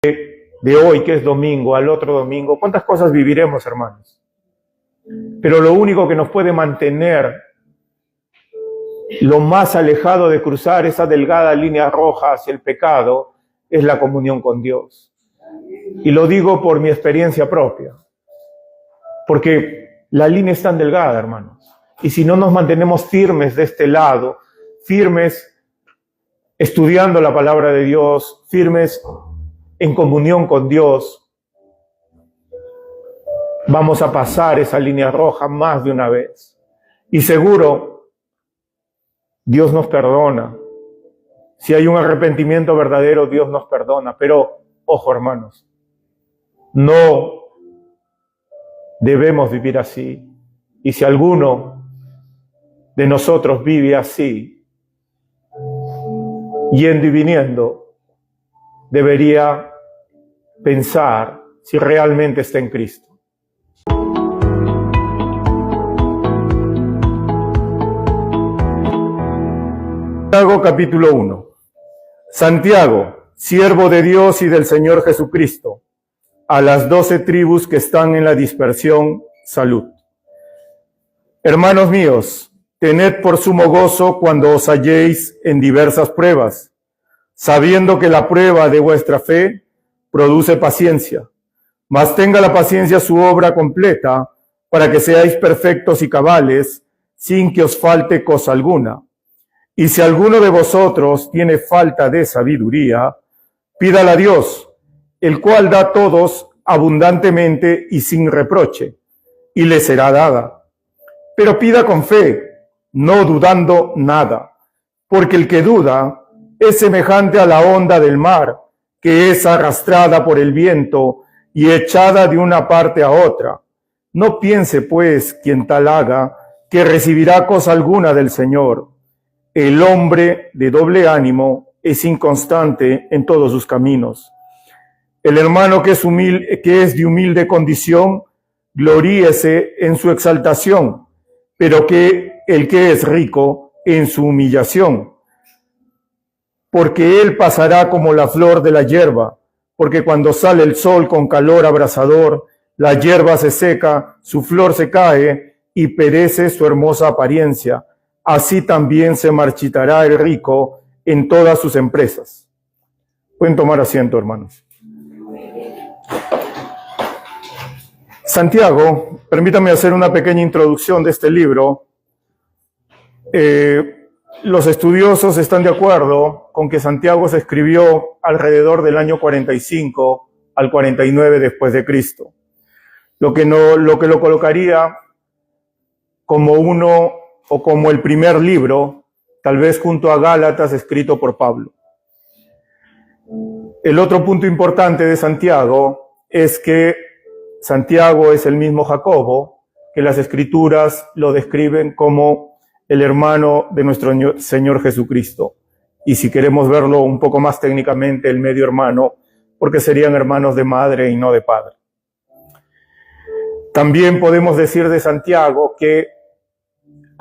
de hoy, que es domingo, al otro domingo, ¿cuántas cosas viviremos, hermanos? Pero lo único que nos puede mantener lo más alejado de cruzar esa delgada línea roja hacia el pecado es la comunión con Dios. Y lo digo por mi experiencia propia, porque la línea es tan delgada, hermanos. Y si no nos mantenemos firmes de este lado, firmes estudiando la palabra de Dios, firmes en comunión con Dios, vamos a pasar esa línea roja más de una vez. Y seguro, Dios nos perdona. Si hay un arrepentimiento verdadero, Dios nos perdona. Pero, ojo, hermanos, no debemos vivir así. Y si alguno de nosotros vive así, yendo y viniendo, debería pensar si realmente está en Cristo. Santiago capítulo 1. Santiago, siervo de Dios y del Señor Jesucristo, a las 12 tribus que están en la dispersión, salud. Hermanos míos, tened por sumo gozo cuando os halléis en diversas pruebas, sabiendo que la prueba de vuestra fe produce paciencia. Mas tenga la paciencia su obra completa, para que seáis perfectos y cabales, sin que os falte cosa alguna. Y si alguno de vosotros tiene falta de sabiduría, pídala a Dios, el cual da a todos abundantemente y sin reproche, y le será dada. Pero pida con fe, no dudando nada, porque el que duda es semejante a la onda del mar, que es arrastrada por el viento y echada de una parte a otra. No piense, pues, quien tal haga, que recibirá cosa alguna del Señor. El hombre de doble ánimo es inconstante en todos sus caminos. El hermano que es de humilde condición, gloríese en su exaltación, pero que el que es rico en su humillación. Porque él pasará como la flor de la hierba, porque cuando sale el sol con calor abrasador, la hierba se seca, su flor se cae y perece su hermosa apariencia. Así también se marchitará el rico en todas sus empresas. Pueden tomar asiento, hermanos. Santiago, permítanme hacer una pequeña introducción de este libro. Los estudiosos están de acuerdo con que Santiago se escribió alrededor del año 45 al 49 después de Cristo, lo que lo colocaría como uno o como el primer libro, tal vez junto a Gálatas, escrito por Pablo. El otro punto importante de Santiago es que Santiago es el mismo Jacobo, que las Escrituras lo describen como el hermano de nuestro Señor Jesucristo. Y si queremos verlo un poco más técnicamente, el medio hermano, porque serían hermanos de madre y no de padre. También podemos decir de Santiago que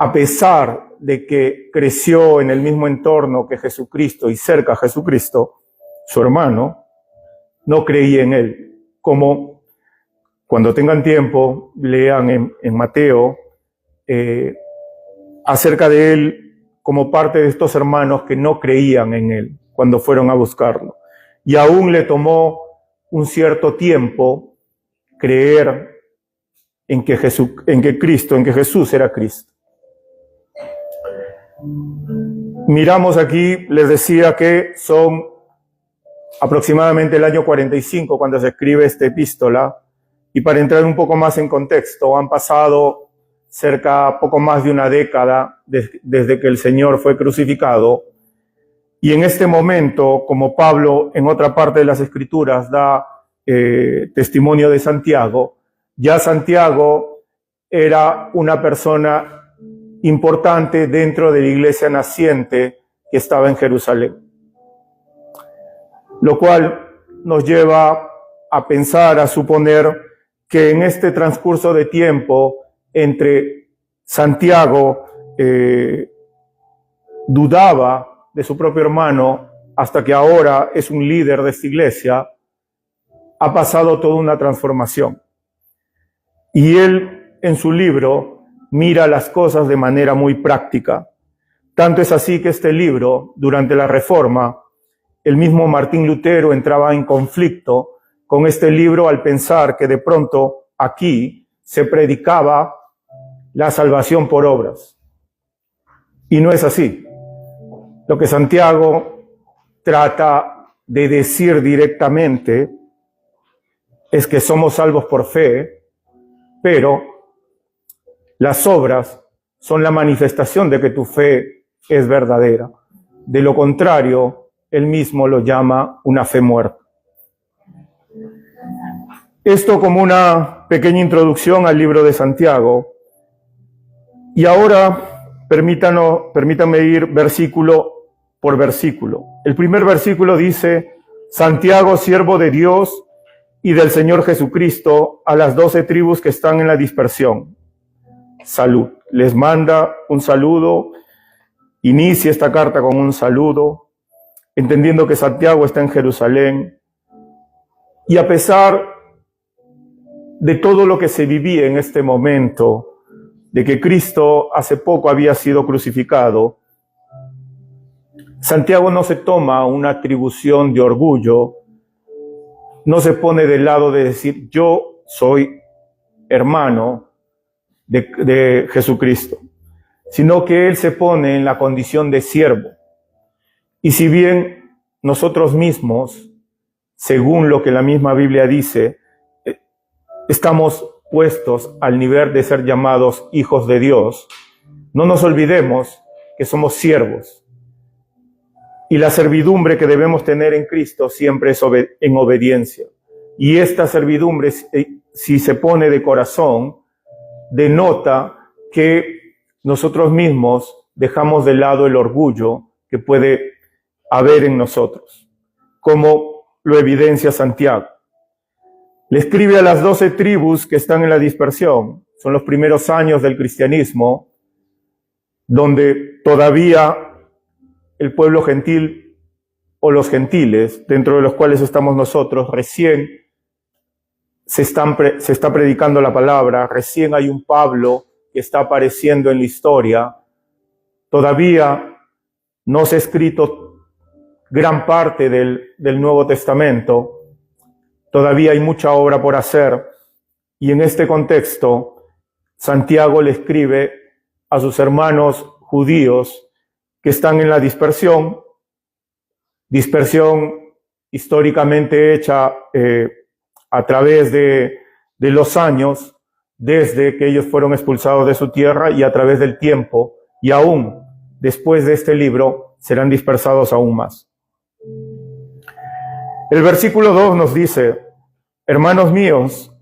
a pesar de que creció en el mismo entorno que Jesucristo y cerca a Jesucristo, su hermano no creía en él. Como cuando tengan tiempo, lean en Mateo acerca de él como parte de estos hermanos que no creían en él cuando fueron a buscarlo. Y aún le tomó un cierto tiempo creer en que Jesús era Cristo. Miramos aquí, les decía que son aproximadamente el año 45 cuando se escribe esta epístola, y para entrar un poco más en contexto, han pasado poco más de una década desde que el Señor fue crucificado, y en este momento, como Pablo en otra parte de las Escrituras da testimonio de Santiago, ya Santiago era una persona importante dentro de la iglesia naciente que estaba en Jerusalén. Lo cual nos lleva a pensar, a suponer que en este transcurso de tiempo entre Santiago dudaba de su propio hermano hasta que ahora es un líder de esta iglesia, ha pasado toda una transformación. Y él, en su libro, mira las cosas de manera muy práctica. Tanto es así que este libro, durante la Reforma, el mismo Martín Lutero entraba en conflicto con este libro al pensar que de pronto aquí se predicaba la salvación por obras. Y no es así. Lo que Santiago trata de decir directamente es que somos salvos por fe, pero las obras son la manifestación de que tu fe es verdadera. De lo contrario, él mismo lo llama una fe muerta. Esto como una pequeña introducción al libro de Santiago. Y ahora permítanme ir versículo por versículo. El primer versículo dice: Santiago, siervo de Dios y del Señor Jesucristo, a las 12 tribus que están en la dispersión. Salud. Les manda un saludo. Inicia esta carta con un saludo, entendiendo que Santiago está en Jerusalén. Y a pesar de todo lo que se vivía en este momento, de que Cristo hace poco había sido crucificado, Santiago no se toma una atribución de orgullo, no se pone del lado de decir yo soy hermano de Jesucristo, sino que él se pone en la condición de siervo. Y si bien nosotros mismos, según lo que la misma Biblia dice, estamos puestos al nivel de ser llamados hijos de Dios, no nos olvidemos que somos siervos. Y la servidumbre que debemos tener en Cristo siempre es en obediencia. Y esta servidumbre, si se pone de corazón, denota que nosotros mismos dejamos de lado el orgullo que puede haber en nosotros, como lo evidencia Santiago. Le escribe a las 12 tribus que están en la dispersión. Son los primeros años del cristianismo, donde todavía el pueblo gentil o los gentiles, dentro de los cuales estamos nosotros, recién se está predicando la palabra, recién hay un Pablo que está apareciendo en la historia. Todavía no se ha escrito gran parte del Nuevo Testamento. Todavía hay mucha obra por hacer. Y en este contexto, Santiago le escribe a sus hermanos judíos que están en la dispersión históricamente hecha a través de los años, desde que ellos fueron expulsados de su tierra y a través del tiempo, y aún después de este libro serán dispersados aún más. El versículo 2 nos dice: hermanos míos,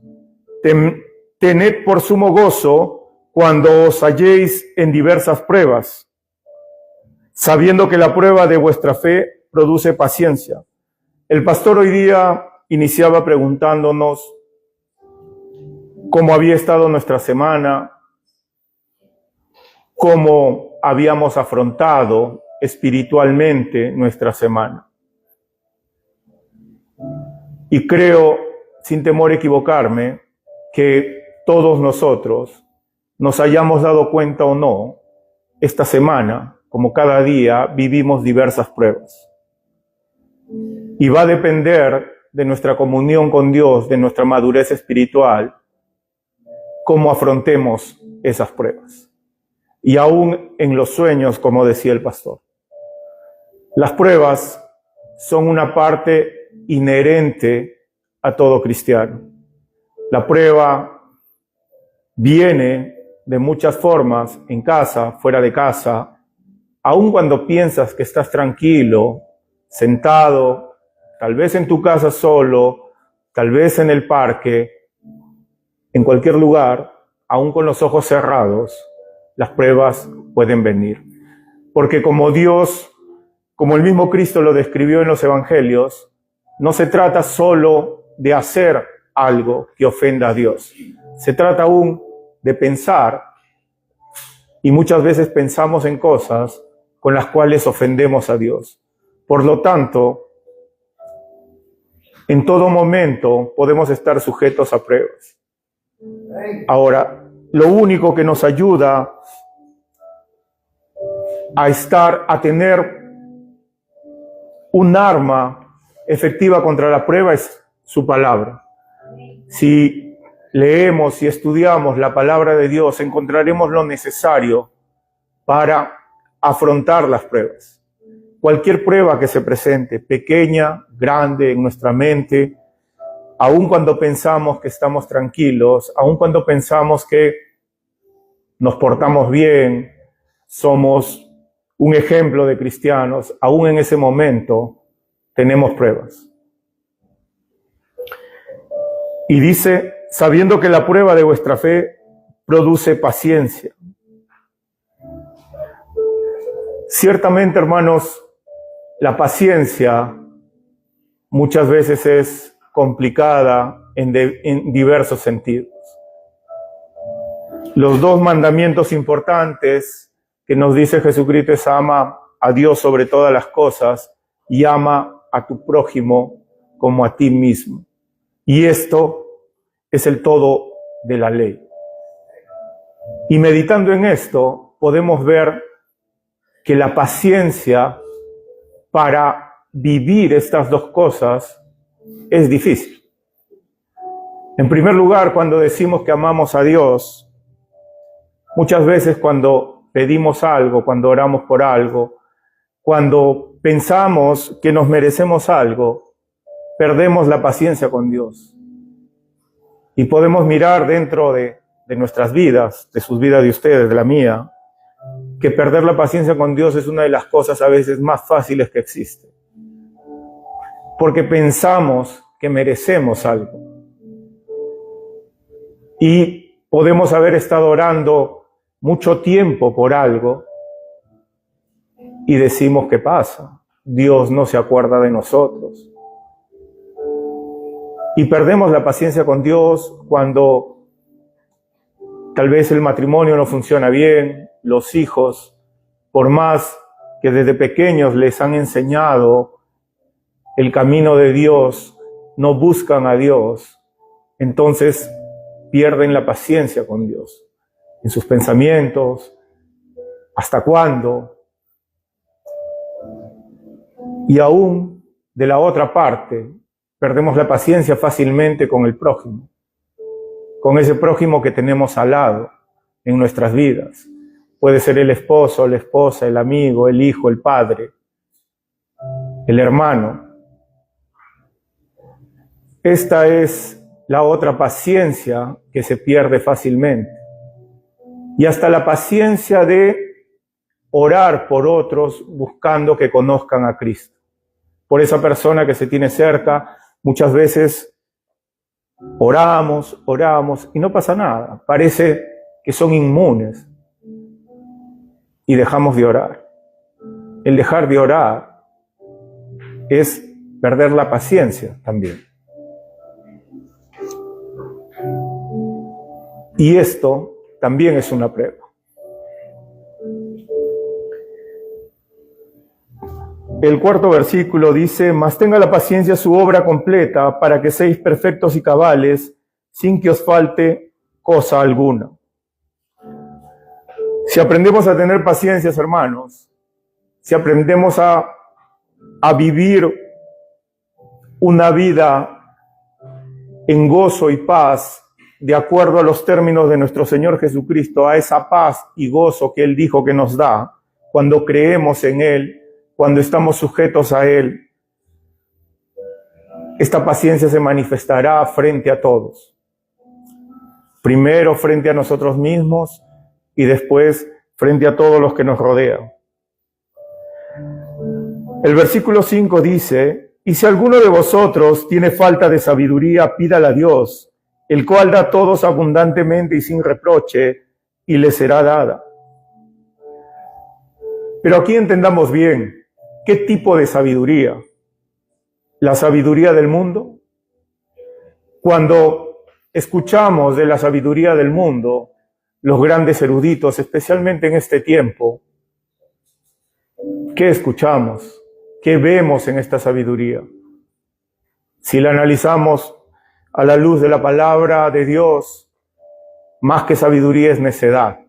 tened por sumo gozo cuando os halléis en diversas pruebas, sabiendo que la prueba de vuestra fe produce paciencia. El pastor hoy día iniciaba preguntándonos cómo había estado nuestra semana, cómo habíamos afrontado espiritualmente nuestra semana. Y creo, sin temor a equivocarme, que todos nosotros nos hayamos dado cuenta o no, esta semana, como cada día, vivimos diversas pruebas. Y va a depender de nuestra comunión con Dios, de nuestra madurez espiritual, cómo afrontemos esas pruebas. Y aún en los sueños, como decía el pastor. Las pruebas son una parte inherente a todo cristiano. La prueba viene de muchas formas, en casa, fuera de casa, aun cuando piensas que estás tranquilo, sentado, tal vez en tu casa solo, tal vez en el parque, en cualquier lugar, aun con los ojos cerrados, las pruebas pueden venir. Porque como Dios, como el mismo Cristo lo describió en los evangelios, no se trata solo de hacer algo que ofenda a Dios. Se trata aún de pensar, y muchas veces pensamos en cosas con las cuales ofendemos a Dios. Por lo tanto, En todo momento podemos estar sujetos a pruebas. Ahora, lo único que nos ayuda a tener un arma efectiva contra la prueba es su palabra. Si leemos y estudiamos la palabra de Dios, encontraremos lo necesario para afrontar las pruebas. Cualquier prueba que se presente, pequeña, grande, en nuestra mente, aun cuando pensamos que estamos tranquilos, aun cuando pensamos que nos portamos bien, somos un ejemplo de cristianos, aún en ese momento tenemos pruebas. Y dice, sabiendo que la prueba de vuestra fe produce paciencia. Ciertamente, hermanos, la paciencia muchas veces es complicada en diversos sentidos. Los dos mandamientos importantes que nos dice Jesucristo es ama a Dios sobre todas las cosas y ama a tu prójimo como a ti mismo. Y esto es el todo de la ley. Y meditando en esto, podemos ver que la paciencia para vivir estas dos cosas es difícil. En primer lugar, cuando decimos que amamos a Dios, muchas veces cuando pedimos algo, cuando oramos por algo, cuando pensamos que nos merecemos algo, perdemos la paciencia con Dios. Y podemos mirar dentro de nuestras vidas, de sus vidas de ustedes, de la mía, que perder la paciencia con Dios es una de las cosas a veces más fáciles que existe. Porque pensamos que merecemos algo. Y podemos haber estado orando mucho tiempo por algo y decimos, ¿qué pasa? Dios no se acuerda de nosotros. Y perdemos la paciencia con Dios cuando tal vez el matrimonio no funciona bien, los hijos, por más que desde pequeños les han enseñado el camino de Dios, no buscan a Dios, entonces pierden la paciencia con Dios, en sus pensamientos, ¿hasta cuándo? Y aún de la otra parte, perdemos la paciencia fácilmente con el prójimo, con ese prójimo que tenemos al lado en nuestras vidas. Puede ser el esposo, la esposa, el amigo, el hijo, el padre, el hermano. Esta es la otra paciencia que se pierde fácilmente. Y hasta la paciencia de orar por otros buscando que conozcan a Cristo. Por esa persona que se tiene cerca, muchas veces oramos y no pasa nada. Parece que son inmunes. Y dejamos de orar. El dejar de orar es perder la paciencia también. Y esto también es una prueba. El cuarto versículo dice, mas tenga la paciencia su obra completa para que seáis perfectos y cabales, sin que os falte cosa alguna. Si aprendemos a tener paciencia, hermanos, si aprendemos a vivir una vida en gozo y paz, de acuerdo a los términos de nuestro Señor Jesucristo, a esa paz y gozo que Él dijo que nos da, cuando creemos en Él, cuando estamos sujetos a Él, esta paciencia se manifestará frente a todos. Primero frente a nosotros mismos y después frente a todos los que nos rodean. El versículo 5 dice, y si alguno de vosotros tiene falta de sabiduría, pídala a Dios, el cual da a todos abundantemente y sin reproche, y le será dada. Pero aquí entendamos bien, ¿qué tipo de sabiduría? ¿La sabiduría del mundo? Cuando escuchamos de la sabiduría del mundo, los grandes eruditos, especialmente en este tiempo, ¿qué escuchamos? ¿Qué vemos en esta sabiduría? Si la analizamos a la luz de la palabra de Dios, más que sabiduría es necedad.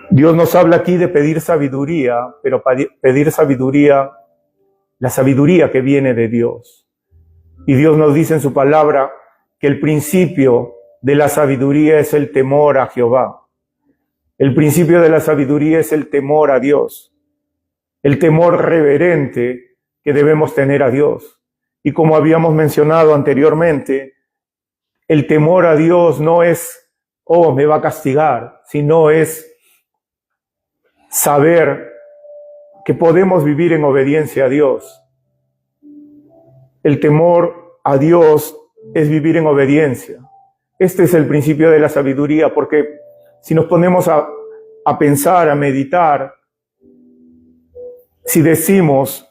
Dios nos habla aquí de pedir sabiduría, pero pedir sabiduría, la sabiduría que viene de Dios. Y Dios nos dice en su palabra que el principio de la sabiduría es el temor a Jehová. El principio de la sabiduría es el temor a Dios, el temor reverente que debemos tener a Dios. Y como habíamos mencionado anteriormente, el temor a Dios no es, oh, me va a castigar, sino es saber que podemos vivir en obediencia a Dios. El temor a Dios es vivir en obediencia. Este es el principio de la sabiduría, porque si nos ponemos a pensar, a meditar, si decimos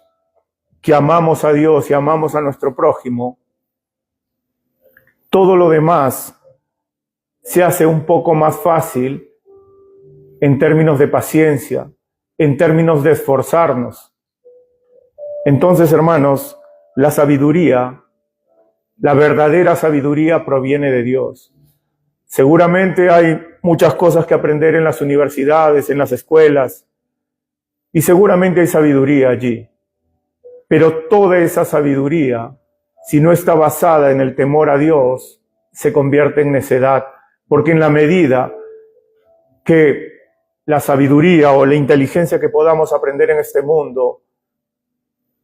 que amamos a Dios y amamos a nuestro prójimo, todo lo demás se hace un poco más fácil en términos de paciencia, en términos de esforzarnos. Entonces, hermanos, la sabiduría, la verdadera sabiduría proviene de Dios. Seguramente hay muchas cosas que aprender en las universidades, en las escuelas, y seguramente hay sabiduría allí. Pero toda esa sabiduría, si no está basada en el temor a Dios, se convierte en necedad, porque en la medida que la sabiduría o la inteligencia que podamos aprender en este mundo,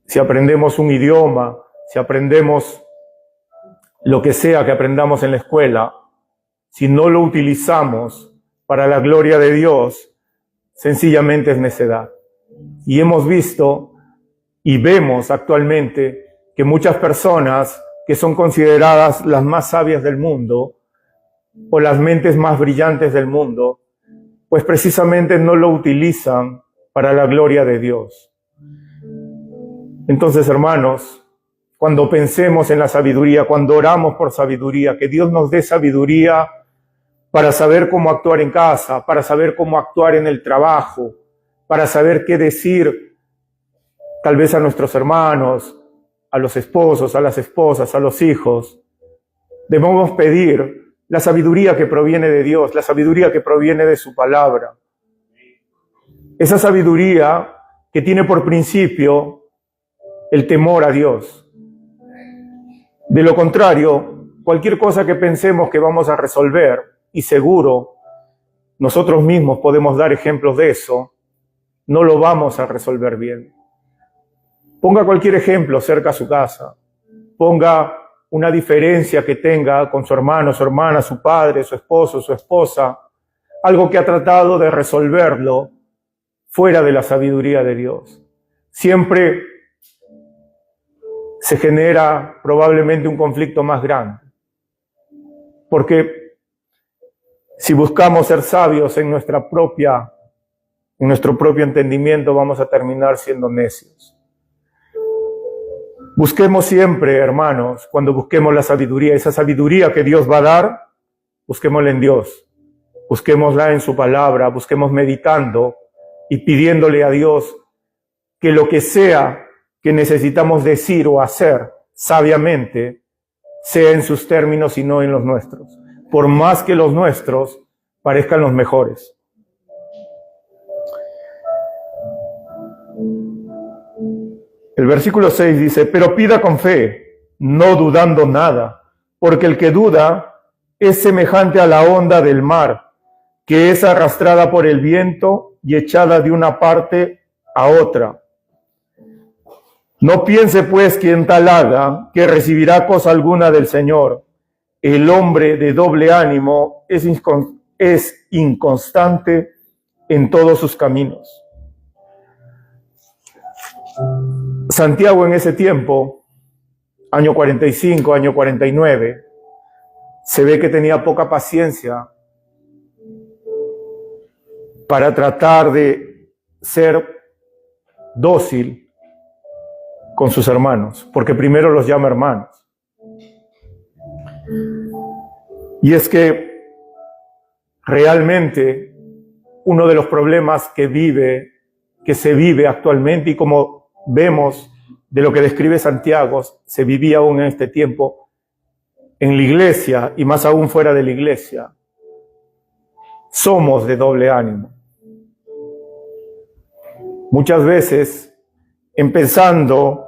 si aprendemos un idioma, si aprendemos lo que sea que aprendamos en la escuela, si no lo utilizamos para la gloria de Dios, sencillamente es necedad. Y hemos visto y vemos actualmente que muchas personas que son consideradas las más sabias del mundo o las mentes más brillantes del mundo, pues precisamente no lo utilizan para la gloria de Dios. Entonces, hermanos, cuando pensemos en la sabiduría, cuando oramos por sabiduría, que Dios nos dé sabiduría para saber cómo actuar en casa, para saber cómo actuar en el trabajo, para saber qué decir tal vez a nuestros hermanos, a los esposos, a las esposas, a los hijos. Debemos pedir la sabiduría que proviene de Dios, la sabiduría que proviene de su palabra. Esa sabiduría que tiene por principio el temor a Dios. De lo contrario, cualquier cosa que pensemos que vamos a resolver, y seguro nosotros mismos podemos dar ejemplos de eso, no lo vamos a resolver bien. Ponga cualquier ejemplo cerca a su casa. Ponga una diferencia que tenga con su hermano, su hermana, su padre, su esposo, su esposa, algo que ha tratado de resolverlo fuera de la sabiduría de Dios. Siempre se genera probablemente un conflicto más grande, porque si buscamos ser sabios en nuestro propio entendimiento, vamos a terminar siendo necios. Busquemos siempre, hermanos, cuando busquemos la sabiduría, esa sabiduría que Dios va a dar, busquémosla en Dios, busquémosla en su palabra, busquemos meditando y pidiéndole a Dios que lo que sea que necesitamos decir o hacer sabiamente sea en sus términos y no en los nuestros, por más que los nuestros parezcan los mejores. El versículo 6 dice, pero pida con fe, no dudando nada, porque el que duda es semejante a la onda del mar, que es arrastrada por el viento y echada de una parte a otra. No piense pues quien tal haga, que recibirá cosa alguna del Señor. El hombre de doble ánimo es inconstante en todos sus caminos. Santiago en ese tiempo, año 45, año 49, se ve que tenía poca paciencia para tratar de ser dócil con sus hermanos, porque primero los llama hermanos. Y es que realmente uno de los problemas que se vive actualmente, y como vemos de lo que describe Santiago se vivía aún en este tiempo en la iglesia y más aún fuera de la iglesia. Somos de doble ánimo. Muchas veces, empezando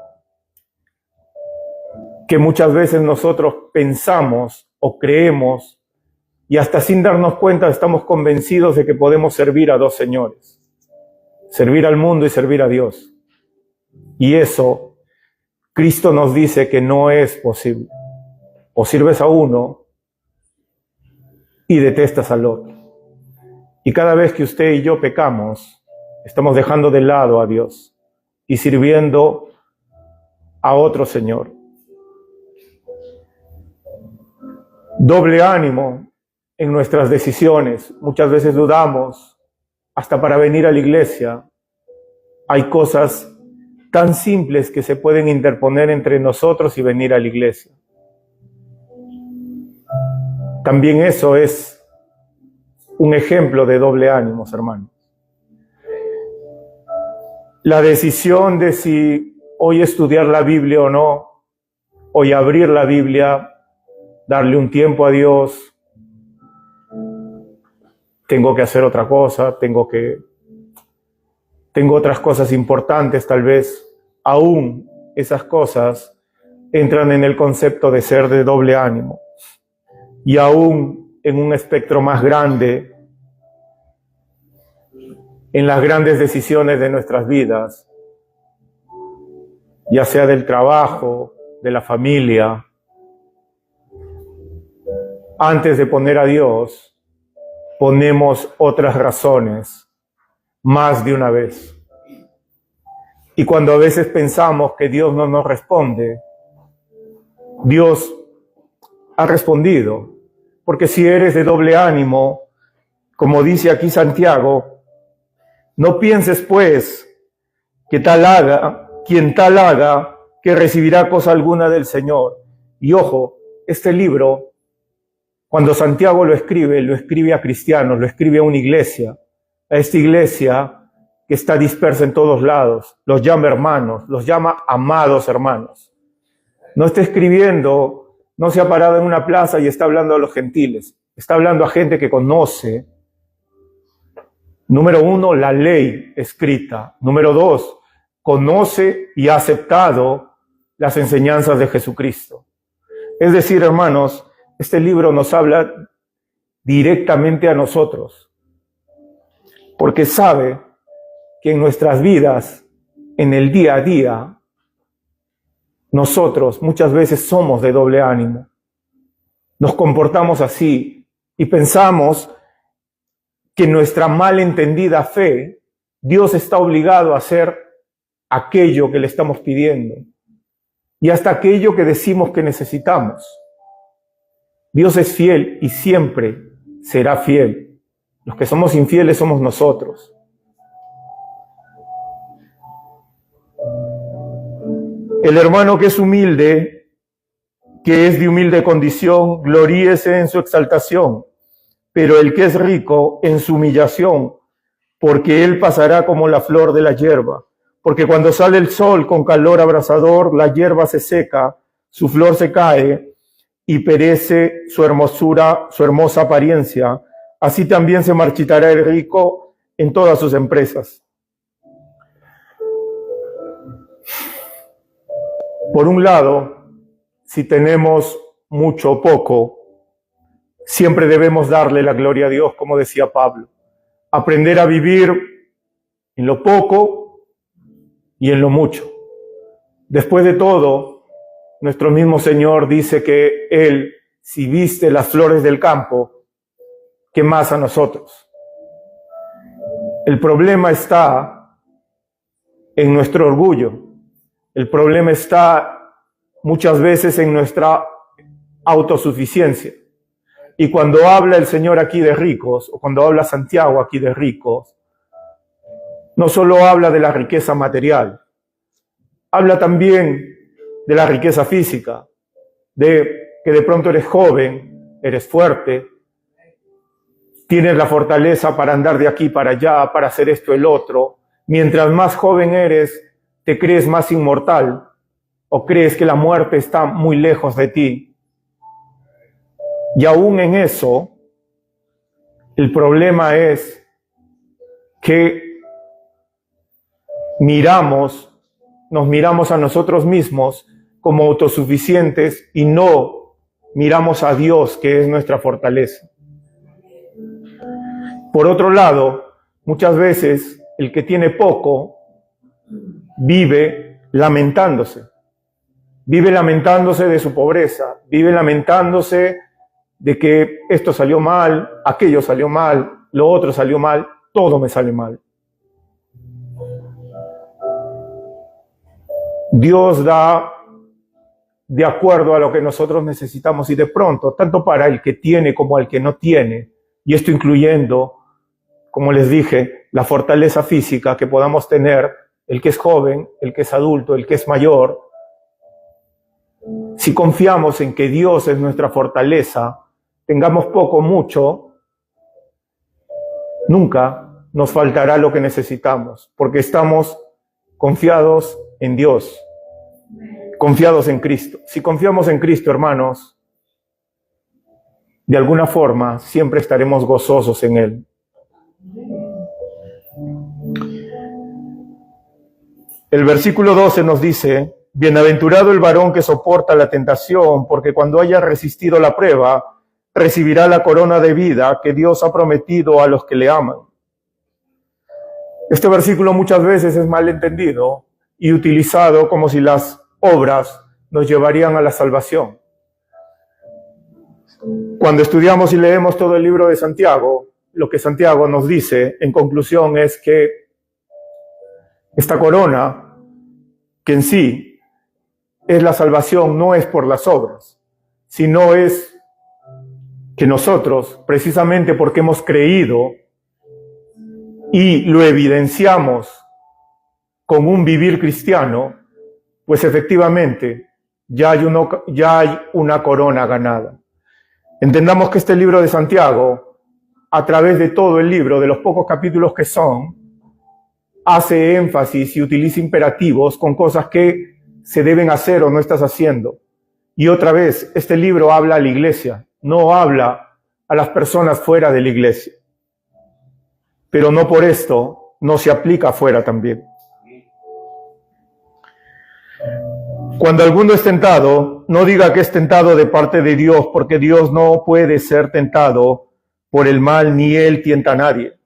que muchas veces nosotros pensamos o creemos y hasta sin darnos cuenta estamos convencidos de que podemos servir a dos señores, servir al mundo y servir a Dios. Y eso, Cristo nos dice que no es posible. O sirves a uno y detestas al otro. Y cada vez que usted y yo pecamos, estamos dejando de lado a Dios y sirviendo a otro Señor. Doble ánimo en nuestras decisiones. Muchas veces dudamos, hasta para venir a la iglesia. Hay cosas tan simples que se pueden interponer entre nosotros y venir a la iglesia. También eso es un ejemplo de doble ánimo, hermanos. La decisión de si hoy estudiar la Biblia o no, hoy abrir la Biblia, darle un tiempo a Dios, tengo que hacer otra cosa, tengo otras cosas importantes tal vez, aún esas cosas entran en el concepto de ser de doble ánimo. Y aún en un espectro más grande, en las grandes decisiones de nuestras vidas, ya sea del trabajo, de la familia, antes de poner a Dios, ponemos otras razones más de una vez. Y cuando a veces pensamos que Dios no nos responde, Dios ha respondido. Porque si eres de doble ánimo, como dice aquí Santiago, no pienses pues que quien tal haga, que recibirá cosa alguna del Señor. Y ojo, este libro, cuando Santiago lo escribe a cristianos, lo escribe a una iglesia, a esta iglesia que está dispersa en todos lados, los llama hermanos, los llama amados hermanos. No está escribiendo, no se ha parado en una plaza y está hablando a los gentiles, está hablando a gente que conoce, número 1, la ley escrita, número 2, conoce y ha aceptado las enseñanzas de Jesucristo. Es decir, hermanos, este libro nos habla directamente a nosotros, porque sabe que en nuestras vidas, en el día a día, nosotros muchas veces somos de doble ánimo. Nos comportamos así y pensamos que nuestra mal entendida fe, Dios está obligado a hacer aquello que le estamos pidiendo y hasta aquello que decimos que necesitamos. Dios es fiel y siempre será fiel. Los que somos infieles somos nosotros. El hermano que es humilde, que es de humilde condición, gloríese en su exaltación, pero el que es rico en su humillación, porque él pasará como la flor de la hierba. Porque cuando sale el sol con calor abrasador, la hierba se seca, su flor se cae y perece su hermosura, su hermosa apariencia. Así también se marchitará el rico en todas sus empresas. Por un lado, si tenemos mucho o poco, siempre debemos darle la gloria a Dios, como decía Pablo. Aprender a vivir en lo poco y en lo mucho. Después de todo, nuestro mismo Señor dice que Él, si viste las flores del campo, ¿qué más a nosotros? El problema está en nuestro orgullo. El problema está muchas veces en nuestra autosuficiencia. Y cuando habla el Señor aquí de ricos, o cuando habla Santiago aquí de ricos, no solo habla de la riqueza material, habla también de la riqueza física, de que de pronto eres joven, eres fuerte, tienes la fortaleza para andar de aquí para allá, para hacer esto, el otro. Mientras más joven eres, te crees más inmortal o crees que la muerte está muy lejos de ti. Y aún en eso, el problema es que nos miramos a nosotros mismos como autosuficientes y no miramos a Dios, que es nuestra fortaleza. Por otro lado, muchas veces el que tiene poco vive lamentándose de su pobreza, vive lamentándose de que esto salió mal, aquello salió mal, lo otro salió mal, todo me sale mal. Dios da de acuerdo a lo que nosotros necesitamos y de pronto, tanto para el que tiene como al que no tiene, y esto incluyendo, como les dije, la fortaleza física que podamos tener, el que es joven, el que es adulto, el que es mayor. Si confiamos en que Dios es nuestra fortaleza, tengamos poco o mucho, nunca nos faltará lo que necesitamos, porque estamos confiados en Dios, confiados en Cristo. Si confiamos en Cristo, hermanos, de alguna forma siempre estaremos gozosos en Él. El versículo 12 nos dice: bienaventurado el varón que soporta la tentación, porque cuando haya resistido la prueba, recibirá la corona de vida que Dios ha prometido a los que le aman. Este versículo muchas veces es mal entendido y utilizado como si las obras nos llevarían a la salvación. Cuando estudiamos y leemos todo el libro de Santiago, lo que Santiago nos dice en conclusión es que esta corona, que en sí es la salvación, no es por las obras, sino es que nosotros, precisamente porque hemos creído y lo evidenciamos con un vivir cristiano, pues efectivamente ya hay una corona ganada. Entendamos que este libro de Santiago, a través de todo el libro, de los pocos capítulos que son, hace énfasis y utiliza imperativos con cosas que se deben hacer o no estás haciendo. Y otra vez, este libro habla a la iglesia, no habla a las personas fuera de la iglesia. Pero no por esto no se aplica afuera también. Cuando alguno es tentado, no diga que es tentado de parte de Dios, porque Dios no puede ser tentado por el mal, ni Él tienta a nadie.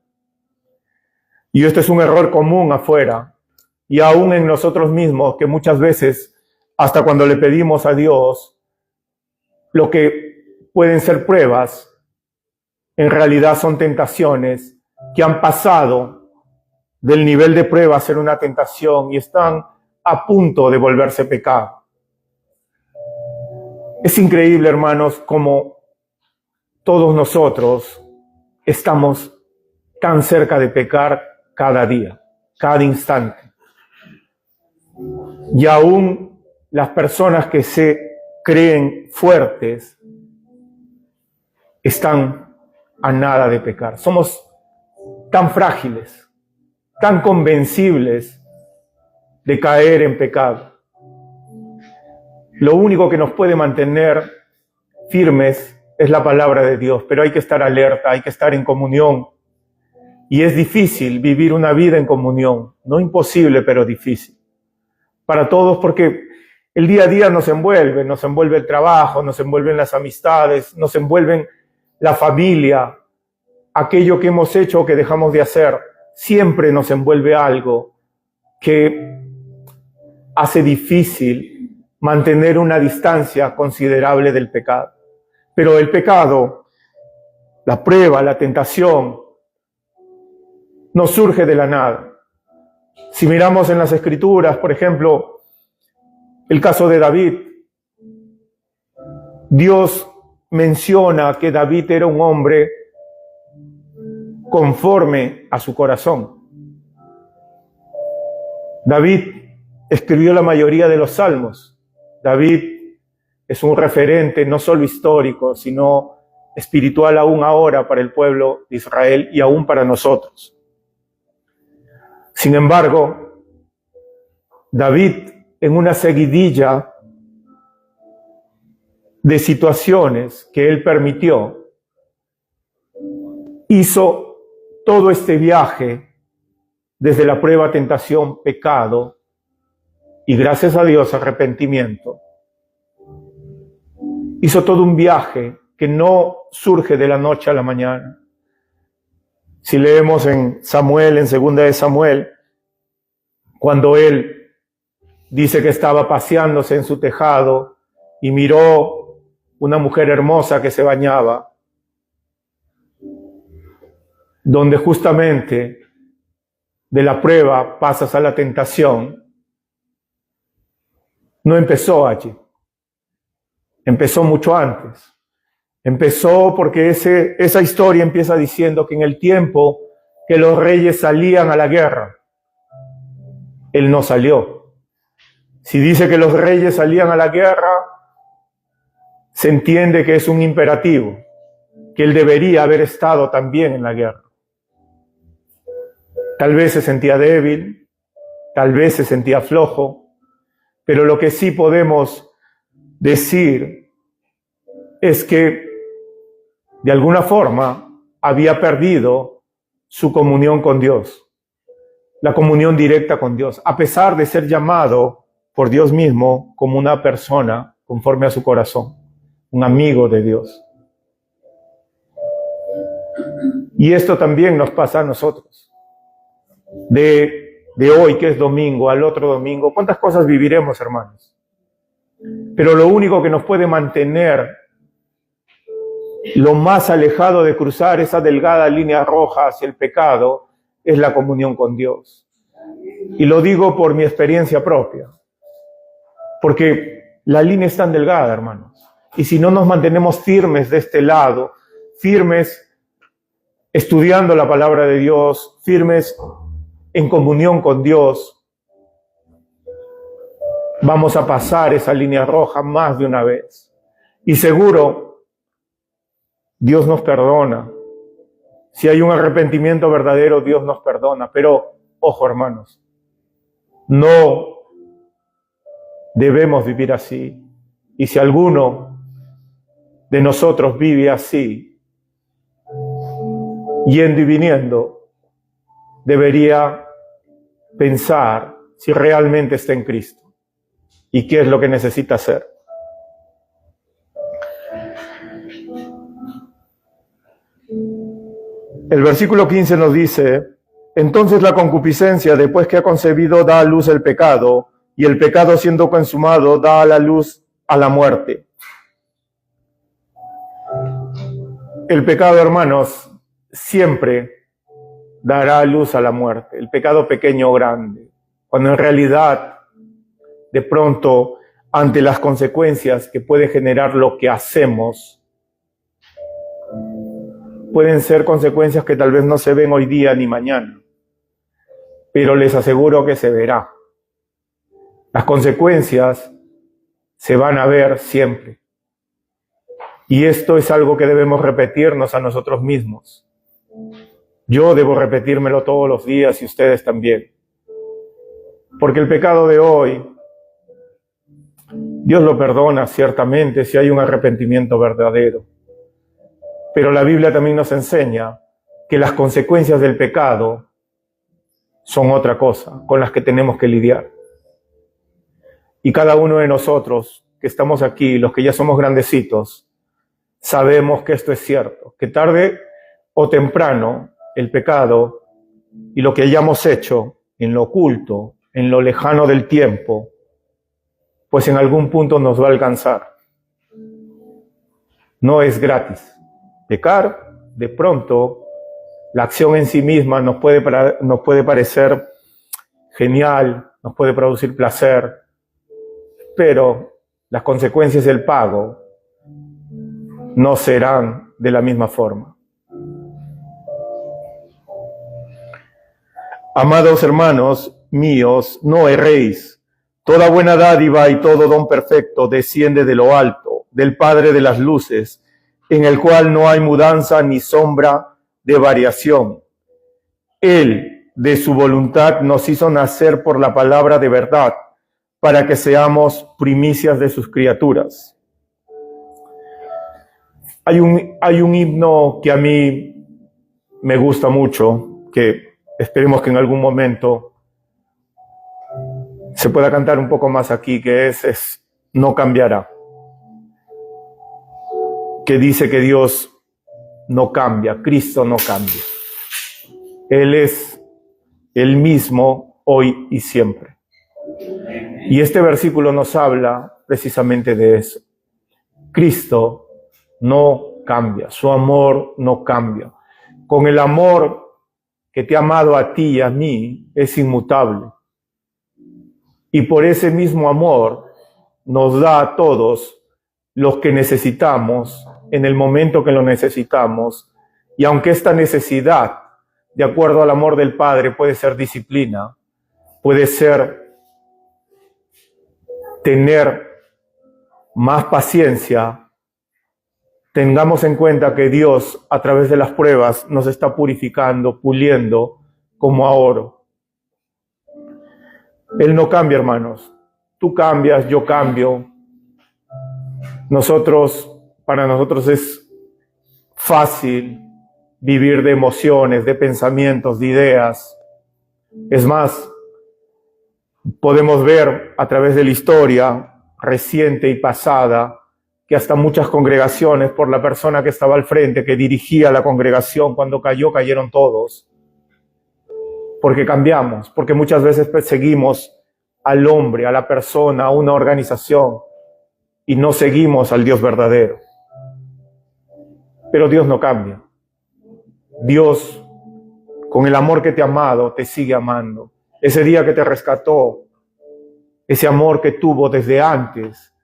Y esto es un error común afuera, y aún en nosotros mismos, que muchas veces, hasta cuando le pedimos a Dios, lo que pueden ser pruebas, en realidad son tentaciones que han pasado del nivel de prueba a ser una tentación y están a punto de volverse pecado. Es increíble, hermanos, cómo todos nosotros estamos tan cerca de pecar cada día, cada instante. Y aún las personas que se creen fuertes están a nada de pecar. Somos tan frágiles, tan convencibles de caer en pecado. Lo único que nos puede mantener firmes es la palabra de Dios, pero hay que estar alerta, hay que estar en comunión. Y es difícil vivir una vida en comunión, no imposible, pero difícil. Para todos, porque el día a día nos envuelve el trabajo, nos envuelven las amistades, nos envuelven la familia, aquello que hemos hecho o que dejamos de hacer. Siempre nos envuelve algo que hace difícil mantener una distancia considerable del pecado. Pero el pecado, la prueba, la tentación, no surge de la nada. Si miramos en las Escrituras, por ejemplo, el caso de David, Dios menciona que David era un hombre conforme a su corazón. David escribió la mayoría de los salmos. David es un referente no solo histórico, sino espiritual aún ahora para el pueblo de Israel y aún para nosotros. Sin embargo, David en una seguidilla de situaciones que Él permitió, hizo todo este viaje desde la prueba, tentación, pecado y gracias a Dios arrepentimiento. Hizo todo un viaje que no surge de la noche a la mañana. Si leemos en Samuel, en 2 de Samuel, cuando él dice que estaba paseándose en su tejado y miró una mujer hermosa que se bañaba, donde justamente de la prueba pasas a la tentación, no empezó allí. Empezó mucho antes. Empezó porque esa historia empieza diciendo que en el tiempo que los reyes salían a la guerra, Él no salió. Si dice que los reyes salían a la guerra, se entiende que es un imperativo, que Él debería haber estado también en la guerra. Tal vez se sentía débil, tal vez se sentía flojo, pero lo que sí podemos decir es que de alguna forma había perdido su comunión con Dios, la comunión directa con Dios, a pesar de ser llamado por Dios mismo como una persona conforme a su corazón, un amigo de Dios. Y esto también nos pasa a nosotros. De hoy, que es domingo, al otro domingo, ¿cuántas cosas viviremos, hermanos? Pero lo único que nos puede mantener lo más alejado de cruzar esa delgada línea roja hacia el pecado es la comunión con Dios. Y lo digo por mi experiencia propia, porque la línea es tan delgada, hermanos. Y si no nos mantenemos firmes de este lado, firmes estudiando la palabra de Dios, firmes en comunión con Dios, vamos a pasar esa línea roja más de una vez. Y seguro Dios nos perdona. Si hay un arrepentimiento verdadero, Dios nos perdona. Pero, ojo, hermanos, no debemos vivir así. Y si alguno de nosotros vive así, yendo y viniendo, debería pensar si realmente está en Cristo y qué es lo que necesita hacer. El versículo 15 nos dice: entonces la concupiscencia, después que ha concebido, da a luz el pecado, y el pecado, siendo consumado, da a la luz a la muerte. El pecado, hermanos, siempre dará a luz a la muerte. El pecado pequeño o grande. Cuando en realidad, de pronto, ante las consecuencias que puede generar lo que hacemos, pueden ser consecuencias que tal vez no se ven hoy día ni mañana, pero les aseguro que se verá. Las consecuencias se van a ver siempre. Y esto es algo que debemos repetirnos a nosotros mismos. Yo debo repetírmelo todos los días y ustedes también. Porque el pecado de hoy, Dios lo perdona ciertamente si hay un arrepentimiento verdadero. Pero la Biblia también nos enseña que las consecuencias del pecado son otra cosa con las que tenemos que lidiar. Y cada uno de nosotros que estamos aquí, los que ya somos grandecitos, sabemos que esto es cierto, que tarde o temprano el pecado y lo que hayamos hecho en lo oculto, en lo lejano del tiempo, pues en algún punto nos va a alcanzar. No es gratis. Pecar, de pronto, la acción en sí misma nos puede parecer genial, nos puede producir placer, pero las consecuencias del pago no serán de la misma forma. Amados hermanos míos, no erréis. Toda buena dádiva y todo don perfecto desciende de lo alto, del Padre de las luces, en el cual no hay mudanza ni sombra de variación. Él, de su voluntad, nos hizo nacer por la palabra de verdad, para que seamos primicias de sus criaturas. Hay un himno que a mí me gusta mucho, que esperemos que en algún momento se pueda cantar un poco más aquí, que es No cambiará. Que dice que Dios no cambia, Cristo no cambia. Él es el mismo hoy y siempre. Y este versículo nos habla precisamente de eso. Cristo no cambia, su amor no cambia. Con el amor que te ha amado a ti y a mí es inmutable. Y por ese mismo amor nos da a todos los que necesitamos en el momento que lo necesitamos. Y aunque esta necesidad, de acuerdo al amor del Padre, puede ser disciplina, puede ser tener más paciencia, tengamos en cuenta que Dios, a través de las pruebas, nos está purificando, puliendo como a oro. Él no cambia, hermanos. Tú cambias, yo cambio. Para nosotros es fácil vivir de emociones, de pensamientos, de ideas. Es más, podemos ver a través de la historia reciente y pasada que hasta muchas congregaciones, por la persona que estaba al frente, que dirigía la congregación, cuando cayeron todos. Porque cambiamos, porque muchas veces perseguimos al hombre, a la persona, a una organización, y no seguimos al Dios verdadero. Pero Dios no cambia. Dios, con el amor que te ha amado, te sigue amando. Ese día que te rescató, ese amor que tuvo desde antes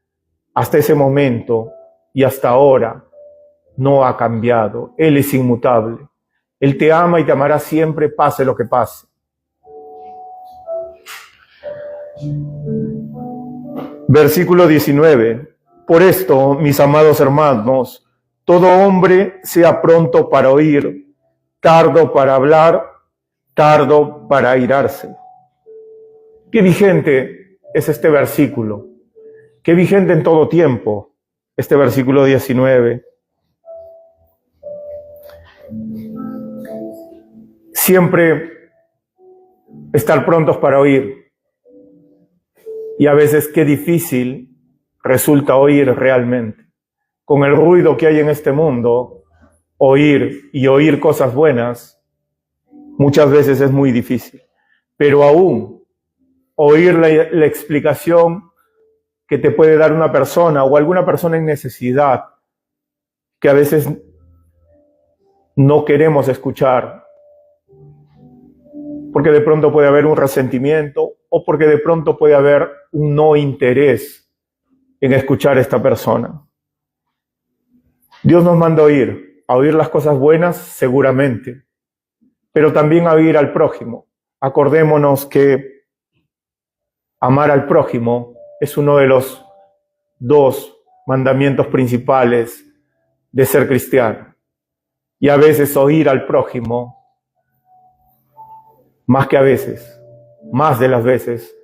hasta ese momento y hasta ahora, no ha cambiado. Él es inmutable. Él te ama y te amará siempre, pase lo que pase. Versículo 19. Por esto, mis amados hermanos, todo hombre sea pronto para oír, tardo para hablar, tardo para airarse. Qué vigente es este versículo. Qué vigente en todo tiempo, este versículo 19. Siempre estar prontos para oír. Y a veces qué difícil resulta oír realmente. Con el ruido que hay en este mundo, oír cosas buenas, muchas veces es muy difícil. Pero aún, oír la explicación que te puede dar una persona o alguna persona en necesidad, que a veces no queremos escuchar, porque de pronto puede haber un resentimiento o porque de pronto puede haber un no interés en escuchar a esta persona. Dios nos manda a oír las cosas buenas seguramente, pero también a oír al prójimo. Acordémonos que amar al prójimo es uno de los 2 mandamientos principales de ser cristiano. Y a veces oír al prójimo, más de las veces,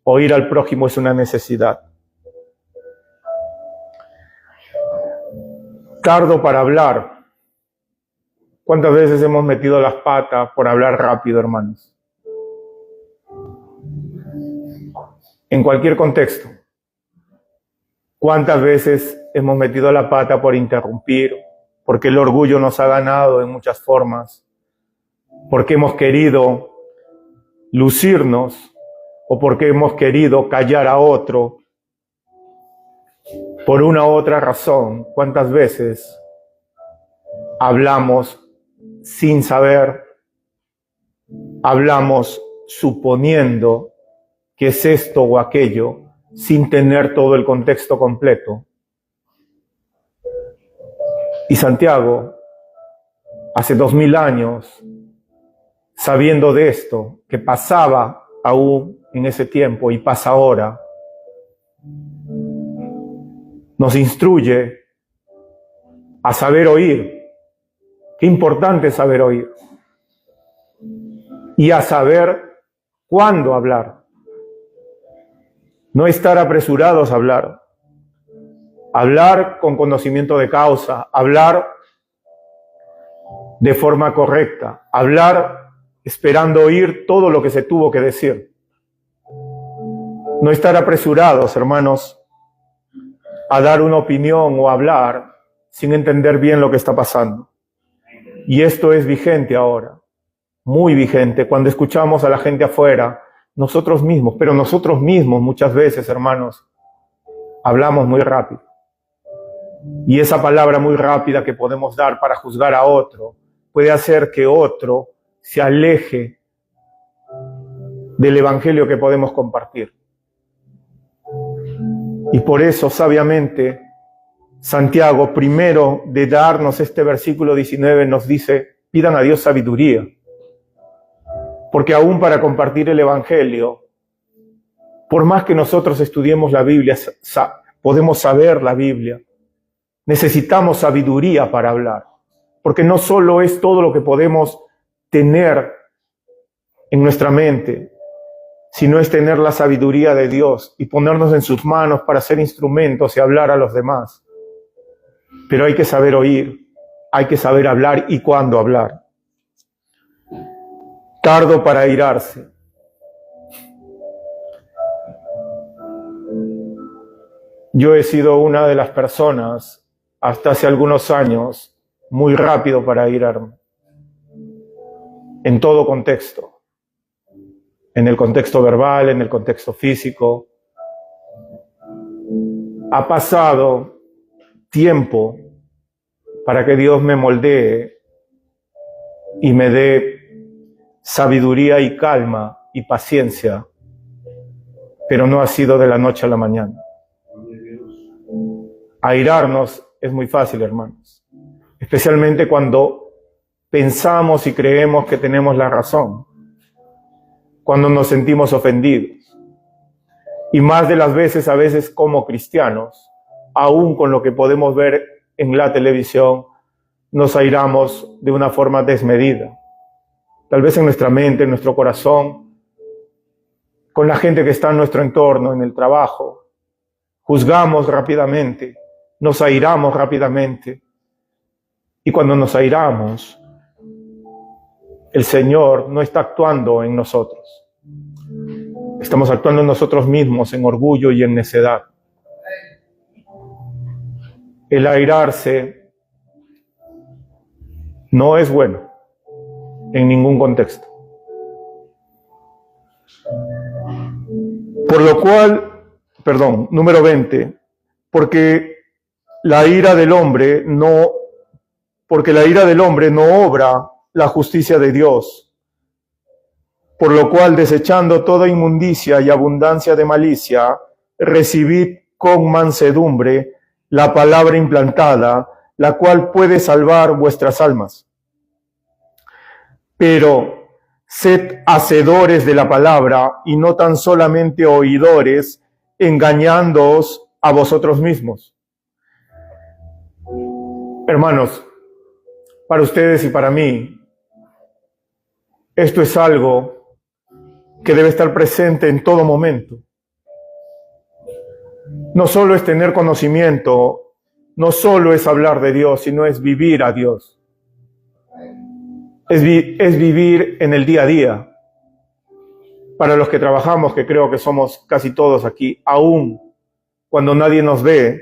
oír al prójimo es una necesidad. Tardo para hablar. ¿Cuántas veces hemos metido las patas por hablar rápido, hermanos? En cualquier contexto. ¿Cuántas veces hemos metido la pata por interrumpir? Porque el orgullo nos ha ganado en muchas formas. Porque hemos querido lucirnos o porque hemos querido callar a otro por una u otra razón. ¿Cuántas veces hablamos sin saber? Hablamos suponiendo que es esto o aquello sin tener todo el contexto completo. Y Santiago, hace 2000 años, sabiendo de esto, que pasaba aún en ese tiempo y pasa ahora, nos instruye a saber oír. Qué importante es saber oír. Y a saber cuándo hablar. No estar apresurados a hablar. Hablar con conocimiento de causa, hablar de forma correcta, hablar esperando oír todo lo que se tuvo que decir. No estar apresurados, hermanos, a dar una opinión o a hablar sin entender bien lo que está pasando. Y esto es vigente ahora, muy vigente, cuando escuchamos a la gente afuera, nosotros mismos, pero nosotros mismos muchas veces, hermanos, hablamos muy rápido. Y esa palabra muy rápida que podemos dar para juzgar a otro puede hacer que otro se aleje del evangelio que podemos compartir. Y por eso, sabiamente, Santiago, primero de darnos este versículo 19, nos dice, pidan a Dios sabiduría. Porque aún para compartir el evangelio, por más que nosotros estudiemos la Biblia, podemos saber la Biblia, necesitamos sabiduría para hablar. Porque no solo es todo lo que podemos tener en nuestra mente, sino es tener la sabiduría de Dios y ponernos en sus manos para ser instrumentos y hablar a los demás. Pero hay que saber oír, hay que saber hablar y cuándo hablar. Tardo para airarse. Yo he sido una de las personas, hasta hace algunos años, muy rápido para airarme. En todo contexto. En el contexto verbal, en el contexto físico. Ha pasado tiempo para que Dios me moldee y me dé sabiduría y calma y paciencia, pero no ha sido de la noche a la mañana. Airarnos es muy fácil, hermanos, especialmente cuando pensamos y creemos que tenemos la razón, cuando nos sentimos ofendidos. Y más de las veces, a veces como cristianos, aún con lo que podemos ver en la televisión, nos airamos de una forma desmedida. Tal vez en nuestra mente, en nuestro corazón, con la gente que está en nuestro entorno, en el trabajo. Juzgamos rápidamente, nos airamos rápidamente. Y cuando nos airamos, el Señor no está actuando en nosotros. Estamos actuando en nosotros mismos, en orgullo y en necedad. El airarse no es bueno en ningún contexto. Por lo cual, número 20, porque la ira del hombre no obra la justicia de Dios. Por lo cual, desechando toda inmundicia y abundancia de malicia, recibid con mansedumbre la palabra implantada, la cual puede salvar vuestras almas. Pero sed hacedores de la palabra y no tan solamente oidores, engañándoos a vosotros mismos. Hermanos, para ustedes y para mí, esto es algo que debe estar presente en todo momento. No solo es tener conocimiento, no solo es hablar de Dios, sino es vivir a Dios. Es vivir en el día a día. Para los que trabajamos, que creo que somos casi todos aquí, aún cuando nadie nos ve,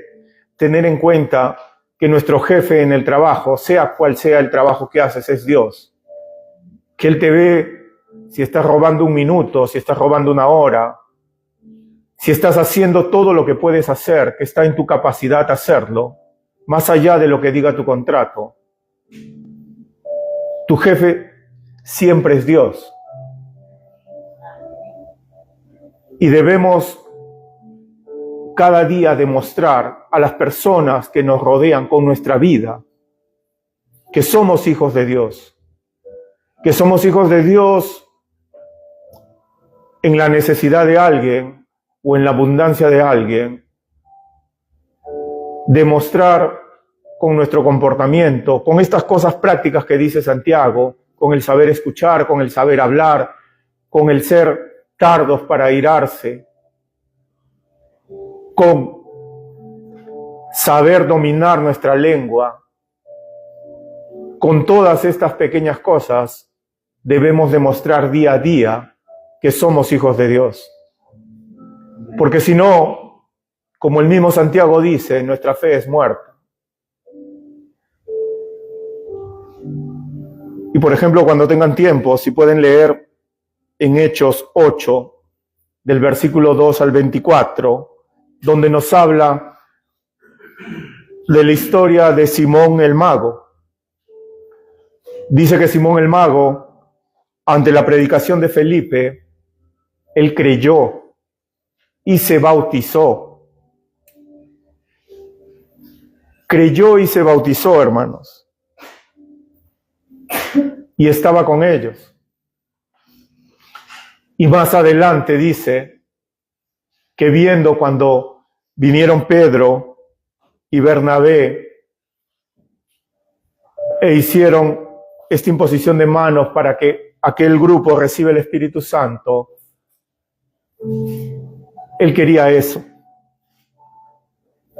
tener en cuenta que nuestro jefe en el trabajo, sea cual sea el trabajo que haces, es Dios. Que Él te ve si estás robando un minuto, si estás robando una hora, si estás haciendo todo lo que puedes hacer, que está en tu capacidad hacerlo, más allá de lo que diga tu contrato. Tu jefe siempre es Dios. Y debemos cada día demostrar a las personas que nos rodean con nuestra vida que somos hijos de Dios. Que somos hijos de Dios en la necesidad de alguien o en la abundancia de alguien. Demostrar con nuestro comportamiento, con estas cosas prácticas que dice Santiago, con el saber escuchar, con el saber hablar, con el ser tardos para airarse, con saber dominar nuestra lengua, con todas estas pequeñas cosas, debemos demostrar día a día que somos hijos de Dios. Porque si no, como el mismo Santiago dice, nuestra fe es muerta. Y por ejemplo, cuando tengan tiempo, si pueden leer en Hechos 8, del versículo 2 al 24, donde nos habla de la historia de Simón el Mago. Dice que Simón el Mago, ante la predicación de Felipe, él creyó y se bautizó. Creyó y se bautizó, hermanos. Y estaba con ellos. Y más adelante dice que viendo cuando vinieron Pedro y Bernabé e hicieron esta imposición de manos para que aquel grupo reciba el Espíritu Santo, él quería eso.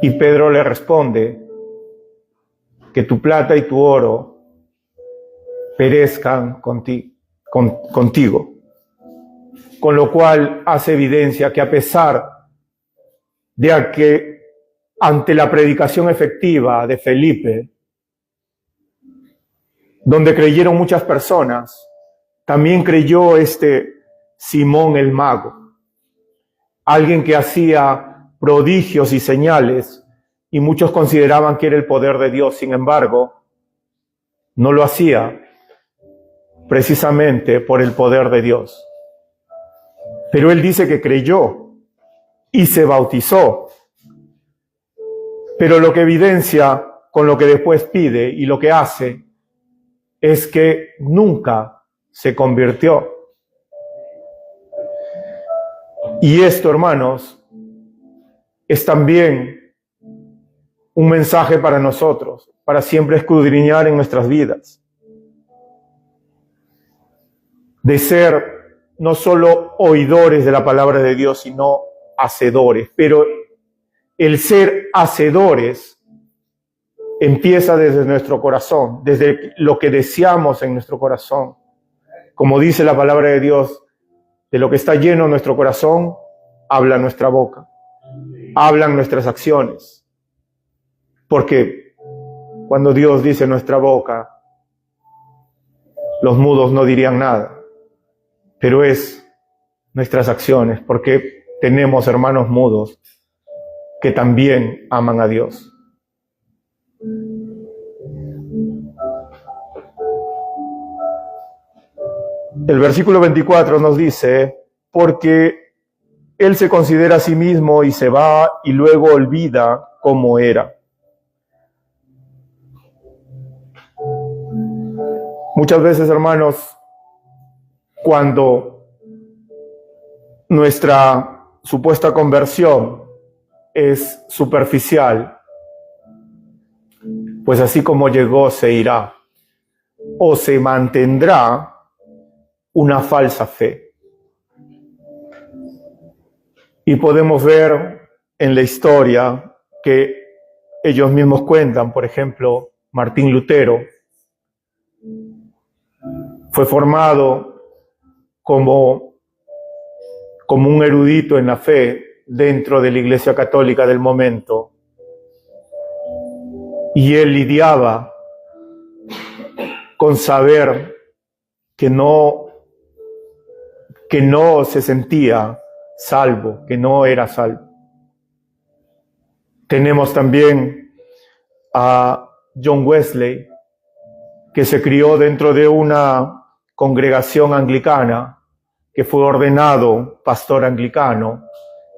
Y Pedro le responde que tu plata y tu oro perezcan contigo. Con lo cual hace evidencia que a pesar de que ante la predicación efectiva de Felipe, donde creyeron muchas personas, también creyó Simón el Mago, alguien que hacía prodigios y señales, y muchos consideraban que era el poder de Dios. Sin embargo, no lo hacía precisamente por el poder de Dios. Pero él dice que creyó y se bautizó. Pero lo que evidencia con lo que después pide y lo que hace es que nunca se convirtió. Y esto, hermanos, es también un mensaje para nosotros, para siempre escudriñar en nuestras vidas. De ser no solo oidores de la palabra de Dios, sino hacedores. Pero el ser hacedores empieza desde nuestro corazón, desde lo que deseamos en nuestro corazón. Como dice la palabra de Dios, de lo que está lleno nuestro corazón, habla nuestra boca, hablan nuestras acciones. Porque cuando Dios dice nuestra boca, los mudos no dirían nada. Pero es nuestras acciones, porque tenemos hermanos mudos que también aman a Dios. El versículo 24 nos dice, porque él se considera a sí mismo y se va y luego olvida cómo era. Muchas veces, hermanos, cuando nuestra supuesta conversión es superficial, pues así como llegó se irá, o se mantendrá una falsa fe. Y podemos ver en la historia que ellos mismos cuentan, por ejemplo, Martín Lutero fue formado como un erudito en la fe dentro de la Iglesia Católica del momento. Y él lidiaba con saber que no se sentía salvo, que no era salvo. Tenemos también a John Wesley, que se crió dentro de una congregación anglicana, que fue ordenado pastor anglicano,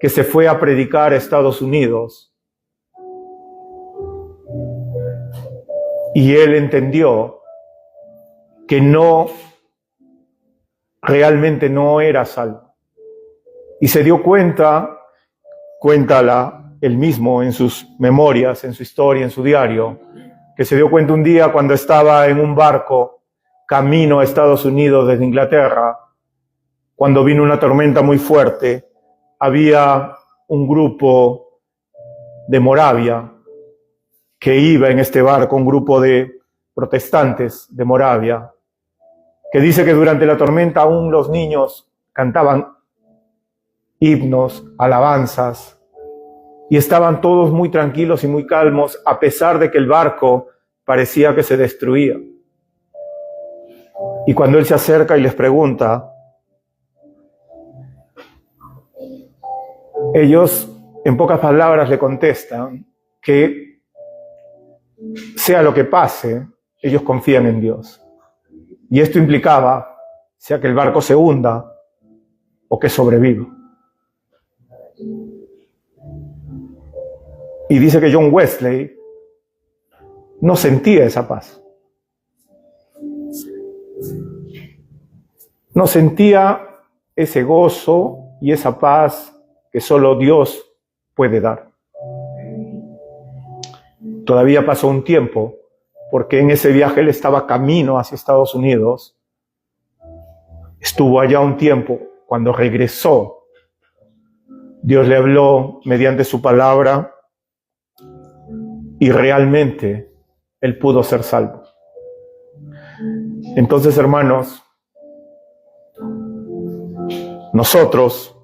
que se fue a predicar a Estados Unidos. Y él entendió que realmente no era salvo. Y se dio cuenta, él mismo en sus memorias, en su historia, en su diario, que se dio cuenta un día cuando estaba en un barco camino a Estados Unidos desde Inglaterra, cuando vino una tormenta muy fuerte, había un grupo de Moravia, que iba en este barco, un grupo de protestantes de Moravia, que dice que durante la tormenta aún los niños cantaban himnos, alabanzas, y estaban todos muy tranquilos y muy calmos, a pesar de que el barco parecía que se destruía. Y cuando él se acerca y les pregunta, ellos en pocas palabras le contestan que sea lo que pase, ellos confían en Dios. Y esto implicaba, sea que el barco se hunda o que sobreviva. Y dice que John Wesley no sentía esa paz. No sentía ese gozo y esa paz que solo Dios puede dar. Todavía pasó un tiempo, porque en ese viaje él estaba camino hacia Estados Unidos. Estuvo allá un tiempo. Cuando regresó, Dios le habló mediante su palabra y realmente él pudo ser salvo. Entonces, hermanos, nosotros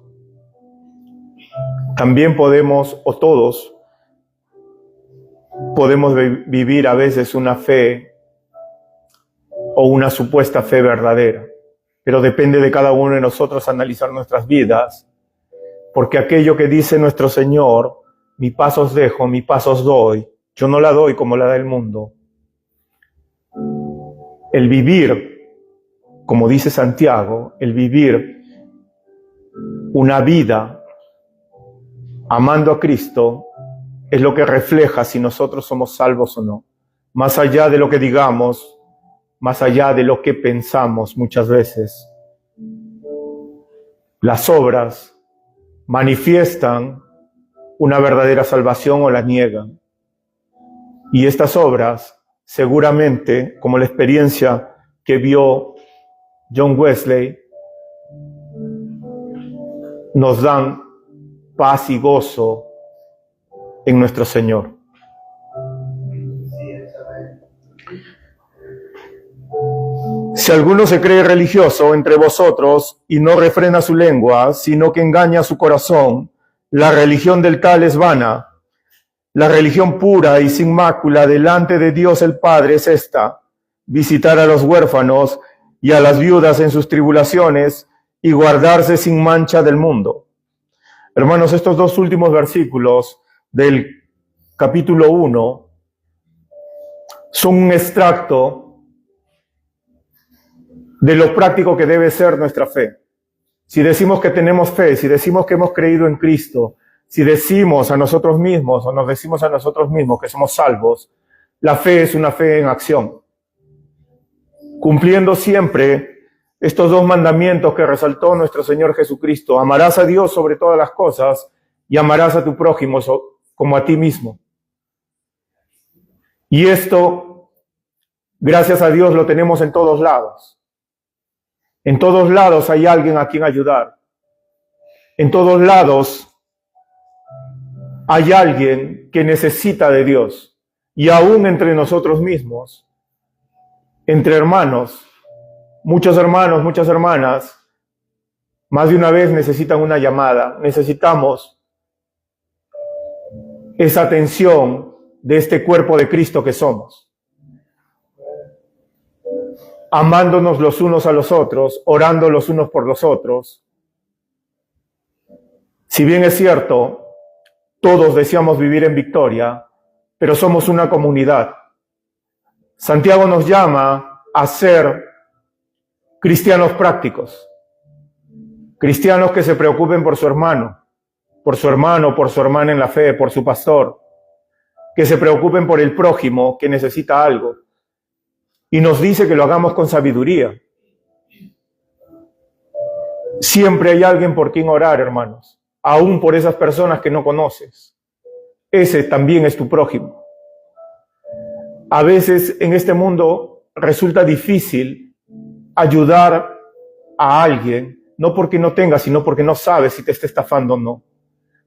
también podemos, o todos, podemos vivir a veces una fe o una supuesta fe verdadera, pero depende de cada uno de nosotros analizar nuestras vidas, porque aquello que dice nuestro Señor, mi paz os dejo, mi paz os doy, yo no la doy como la da el mundo. El vivir, como dice Santiago, el vivir una vida amando a Cristo es lo que refleja si nosotros somos salvos o no. Más allá de lo que digamos, más allá de lo que pensamos muchas veces, las obras manifiestan una verdadera salvación o la niegan. Y estas obras, seguramente, como la experiencia que vio John Wesley, nos dan paz y gozo en nuestro Señor. Si alguno se cree religioso entre vosotros y no refrena su lengua, sino que engaña su corazón, la religión del tal es vana. La religión pura y sin mácula delante de Dios el Padre es esta: visitar a los huérfanos y a las viudas en sus tribulaciones y guardarse sin mancha del mundo. Hermanos, estos dos últimos versículos del capítulo 1 son un extracto de lo práctico que debe ser nuestra fe. Si decimos que tenemos fe, si decimos que hemos creído en Cristo, si decimos a nosotros mismos o nos decimos a nosotros mismos que somos salvos, la fe es una fe en acción, cumpliendo siempre estos dos mandamientos que resaltó nuestro Señor Jesucristo: amarás a Dios sobre todas las cosas y amarás a tu prójimo como a ti mismo. Y esto, gracias a Dios, lo tenemos en todos lados. En todos lados hay alguien a quien ayudar. En todos lados hay alguien que necesita de Dios. Y aún entre nosotros mismos, entre hermanos, muchos hermanos, muchas hermanas, más de una vez necesitan una llamada. Necesitamos esa atención de este cuerpo de Cristo que somos. Amándonos los unos a los otros, orando los unos por los otros. Si bien es cierto, todos deseamos vivir en victoria, pero somos una comunidad. Santiago nos llama a ser cristianos prácticos, cristianos que se preocupen por su hermano, por su hermana en la fe, por su pastor, que se preocupen por el prójimo que necesita algo. Y nos dice que lo hagamos con sabiduría. Siempre hay alguien por quien orar, hermanos, aún por esas personas que no conoces. Ese también es tu prójimo. A veces en este mundo resulta difícil ayudar a alguien, no porque no tenga, sino porque no sabe si te está estafando o no.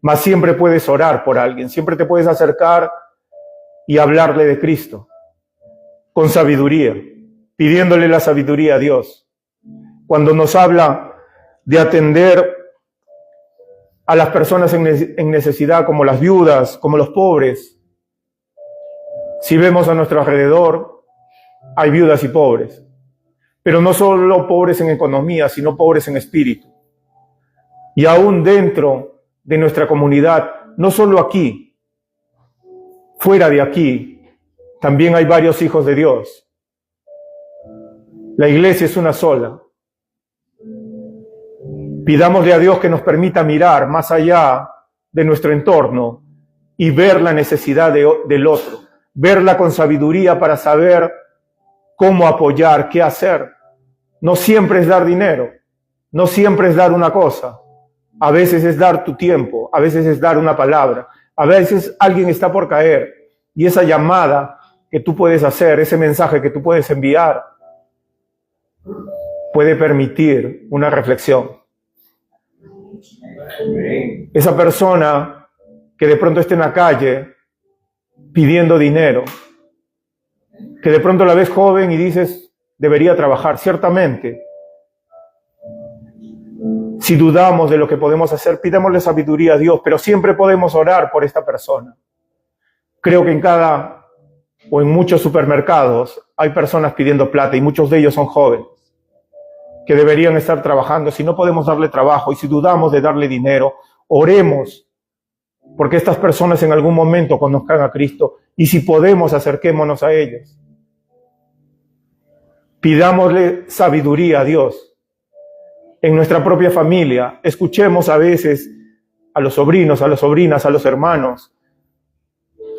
mas siempre puedes orar por alguien, siempre te puedes acercar y hablarle de Cristo, con sabiduría, pidiéndole la sabiduría a Dios. Cuando nos habla de atender a las personas en necesidad, como las viudas, como los pobres, si vemos a nuestro alrededor, hay viudas y pobres, pero no solo pobres en economía, sino pobres en espíritu. Y aún dentro de nuestra comunidad, no solo aquí, fuera de aquí, también hay varios hijos de Dios. La iglesia es una sola. Pidámosle a Dios que nos permita mirar más allá de nuestro entorno y ver la necesidad del otro, verla con sabiduría para saber cómo apoyar, qué hacer. No siempre es dar dinero, no siempre es dar una cosa. A veces es dar tu tiempo, a veces es dar una palabra, a veces alguien está por caer y esa llamada que tú puedes hacer, ese mensaje que tú puedes enviar, puede permitir una reflexión. Esa persona que de pronto esté en la calle pidiendo dinero, que de pronto la ves joven y dices, debería trabajar, ciertamente. Si dudamos de lo que podemos hacer, pidámosle sabiduría a Dios, pero siempre podemos orar por esta persona. Creo que en muchos supermercados hay personas pidiendo plata y muchos de ellos son jóvenes que deberían estar trabajando. Si no podemos darle trabajo y si dudamos de darle dinero, oremos porque estas personas en algún momento conozcan a Cristo y si podemos, acerquémonos a ellos. Pidámosle sabiduría a Dios. En nuestra propia familia, escuchemos a veces a los sobrinos, a las sobrinas, a los hermanos,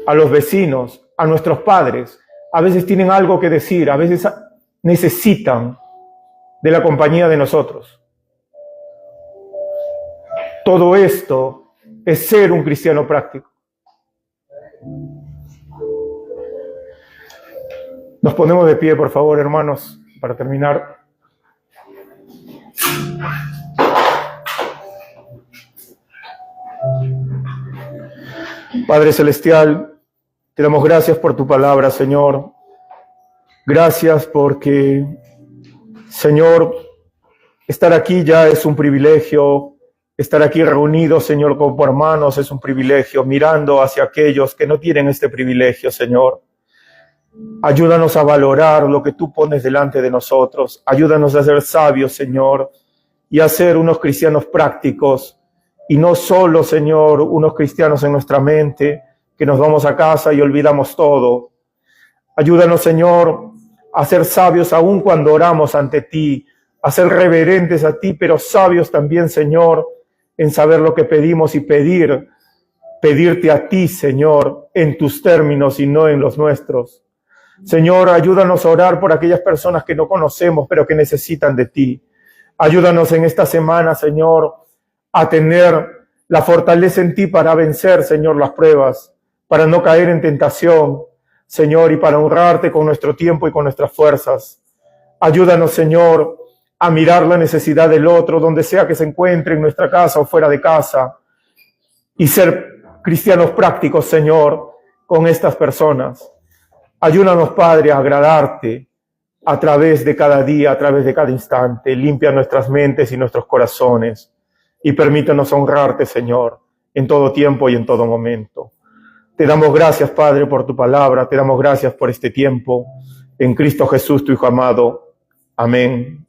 a los vecinos, a nuestros padres. A veces tienen algo que decir, a veces necesitan de la compañía de nosotros. Todo esto es ser un cristiano práctico. Nos ponemos de pie, por favor, hermanos, para terminar. Padre Celestial, te damos gracias por tu palabra, Señor. Gracias porque, Señor, estar aquí ya es un privilegio. Estar aquí reunidos, Señor, como hermanos es un privilegio, mirando hacia aquellos que no tienen este privilegio, Señor. Ayúdanos a valorar lo que tú pones delante de nosotros. Ayúdanos a ser sabios, Señor, y a ser unos cristianos prácticos. Y no solo, Señor, unos cristianos en nuestra mente, que nos vamos a casa y olvidamos todo. Ayúdanos, Señor, a ser sabios aún cuando oramos ante ti, a ser reverentes a ti, pero sabios también, Señor, en saber lo que pedimos y pedirte a ti, Señor, en tus términos y no en los nuestros. Señor, ayúdanos a orar por aquellas personas que no conocemos, pero que necesitan de ti. Ayúdanos en esta semana, Señor, a tener la fortaleza en ti para vencer, Señor, las pruebas, para no caer en tentación, Señor, y para honrarte con nuestro tiempo y con nuestras fuerzas. Ayúdanos, Señor, a mirar la necesidad del otro, donde sea que se encuentre, en nuestra casa o fuera de casa, y ser cristianos prácticos, Señor, con estas personas. Ayúdanos, Padre, a agradarte a través de cada día, a través de cada instante. Limpia nuestras mentes y nuestros corazones y permítanos honrarte, Señor, en todo tiempo y en todo momento. Te damos gracias, Padre, por tu palabra. Te damos gracias por este tiempo. En Cristo Jesús, tu Hijo amado. Amén.